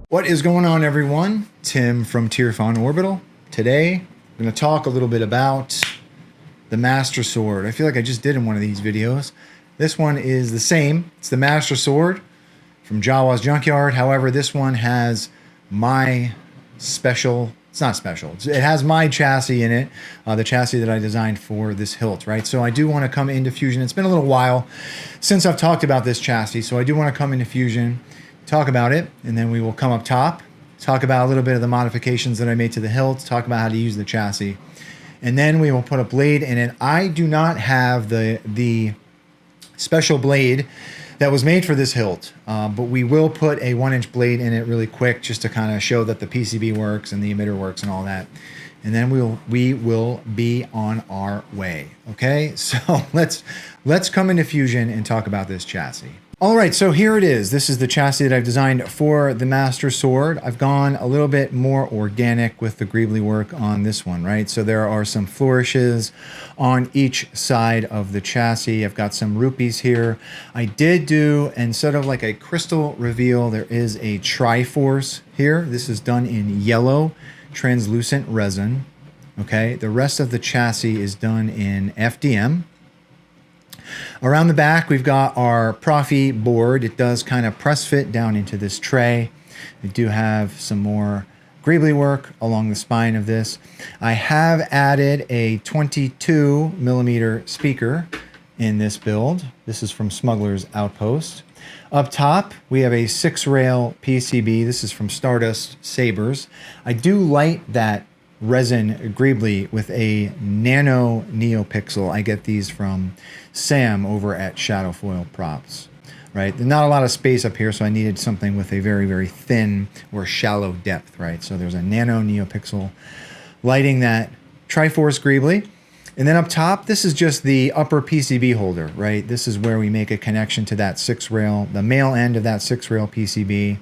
What is going on, everyone? Tim from Tierfon Orbital. Today, I'm going to talk a little bit about the Master Sword. I feel like I just did in one of these videos. This one is the same. It's the Master Sword from Jawas Junkyard. However, this one has my special... It's not special. It has my chassis in it, the chassis that I designed for this hilt, right? So I do want to come into Fusion. It's been a little while since I've talked about this chassis, so I do want to come into Fusion, talk about it, and then we will come up top, talk about a little bit of the modifications that I made to the hilt, talk about how to use the chassis, and then we will put a blade in it. I do not have the special blade that was made for this hilt, but we will put a 1-inch blade in it really quick just to kind of show that the PCB works and the emitter works and all that. And then we will be on our way. Okay, so let's come into Fusion and talk about this chassis. All right, so here it is. This is the chassis that I've designed for the Master Sword. I've gone a little bit more organic with the greebly work on this one, right? So there are some flourishes on each side of the chassis. I've got some rupees here. I did do, instead of like a crystal reveal, there is a triforce here. This is done in yellow translucent resin, okay? The rest of the chassis is done in FDM. Around the back, we've got our Proffie board. It does kind of press fit down into this tray. We do have some more greebly work along the spine of this. I have added a 22mm speaker in this build. This is from Smugglers Outpost. Up top, we have a 6-rail PCB. This is from Stardust Sabers. I do light that resin greebly with a Nano neopixel. I get these from Sam over at Shadowfoil Props, right? There's not a lot of space up here, so I needed something with a very, very thin or shallow depth, right? So there's a Nano neopixel lighting that triforce greebly. And then up top, this is just the upper PCB holder, right? This is where we make a connection to that 6-rail, the male end of that 6-rail PCB.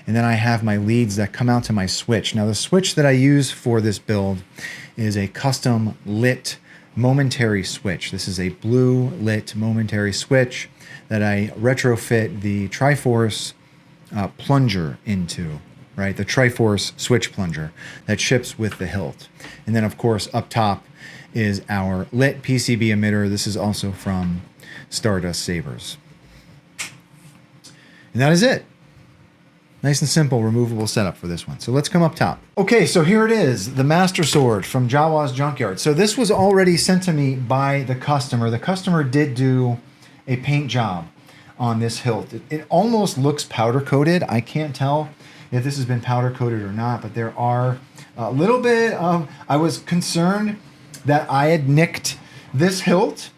And then I have my leads that come out to my switch. Now the switch that I use for this build is a custom lit momentary switch. This is a blue lit momentary switch that I retrofit the triforce plunger into, right? The triforce switch plunger that ships with the hilt. And then of course up top is our lit PCB emitter. This is also from Stardust Sabers. And that is it. Nice and simple, removable setup for this one. So let's come up top. Okay, so here it is, the Master Sword from Jawas Junkyard. So this was already sent to me by the customer. The customer did do a paint job on this hilt. It almost looks powder coated. I can't tell if this has been powder coated or not, but there are a little bit of, I was concerned that I had nicked this hilt,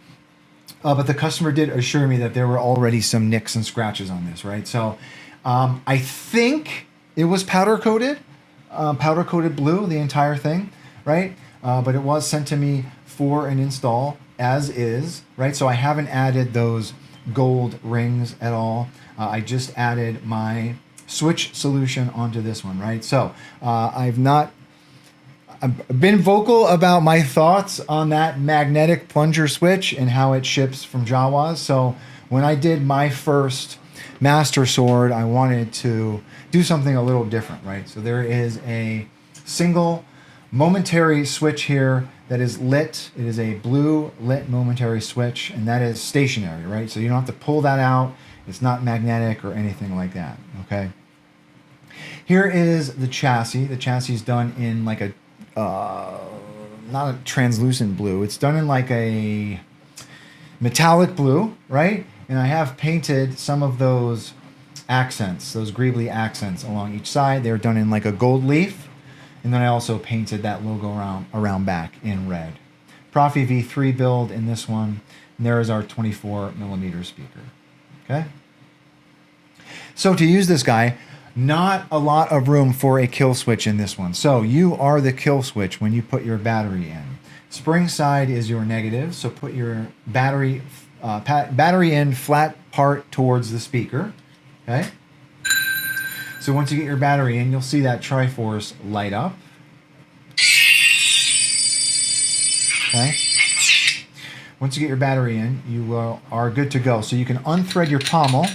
but the customer did assure me that there were already some nicks and scratches on this, right? So I think it was powder coated blue, the entire thing, right? But it was sent to me for an install as is, right? So I haven't added those gold rings at all. I just added my switch solution onto this one, right? So I've been vocal about my thoughts on that magnetic plunger switch and how it ships from Jawas. So when I did my first Master Sword, I wanted to do something a little different, right? So there is a single momentary switch here that is lit. It is a blue lit momentary switch, and that is stationary, right? So you don't have to pull that out. It's not magnetic or anything like that, okay? Here is the chassis. The chassis is done in like a not a translucent blue. It's done in like a metallic blue, right? And I have painted some of those accents, those greebly accents along each side. They're done in like a gold leaf. And then I also painted that logo around back in red. Proffie V3 build in this one. And there is our 24mm speaker, okay? So to use this guy, not a lot of room for a kill switch in this one. So you are the kill switch when you put your battery in. Spring side is your negative, so put your battery in flat part towards the speaker, okay? So once you get your battery in, you'll see that triforce light up. Okay? Once you get your battery in, you are good to go. So you can unthread your pommel.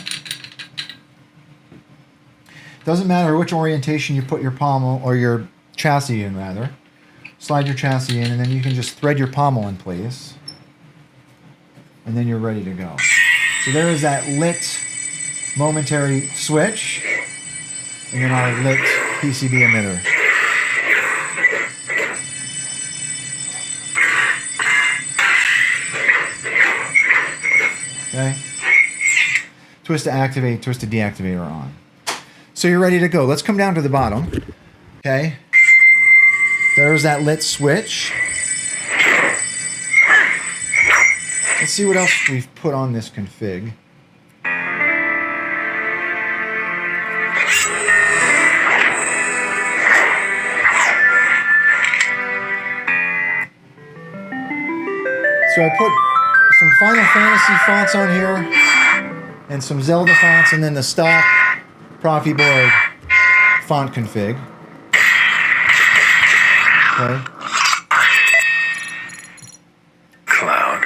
Doesn't matter which orientation you put your pommel, or your chassis in rather. Slide your chassis in, and then you can just thread your pommel in place. And then you're ready to go. So there is that lit momentary switch, and then our lit PCB emitter. Okay. Twist to activate, twist to deactivate are on. So you're ready to go. Let's come down to the bottom. Okay. There's that lit switch. Let's see what else we've put on this config. So I put some Final Fantasy fonts on here, and some Zelda fonts, and then the stock Proffie board font config. Okay. Cloud.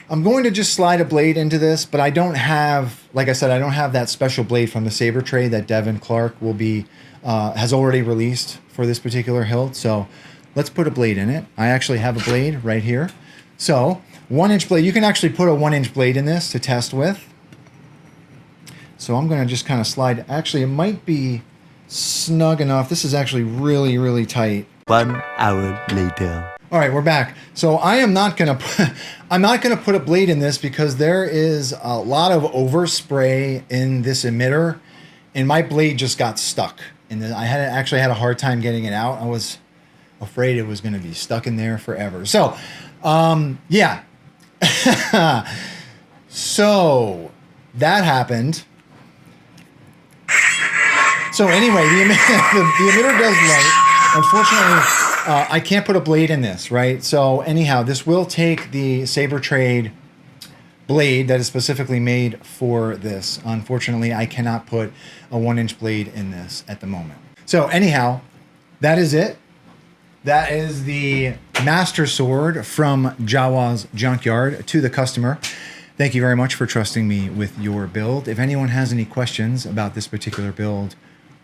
I'm going to just slide a blade into this, but I don't have, like I said, I don't have that special blade from the saber tray that Devin Clark will be, has already released for this particular hilt. So let's put a blade in it. I actually have a blade right here. So 1-inch blade, you can actually put a 1-inch blade in this to test with. So I'm going to just kind of slide. Actually, it might be snug enough. This is actually really, really tight. 1 hour later. All right, we're back. So I'm not gonna put a blade in this because there is a lot of overspray in this emitter, and my blade just got stuck. And I actually had a hard time getting it out. I was afraid it was going to be stuck in there forever. So, yeah. So that happened. So anyway, the emitter does light. Unfortunately, I can't put a blade in this, right? So anyhow, this will take the Saber Trade blade that is specifically made for this. Unfortunately, I cannot put a 1-inch blade in this at the moment. So anyhow, that is it. That is the Master Sword from Jawas Junkyard to the customer. Thank you very much for trusting me with your build. If anyone has any questions about this particular build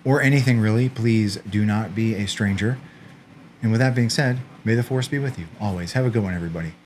or anything really, please do not be a stranger. And with that being said, may the force be with you always. Have a good one, everybody.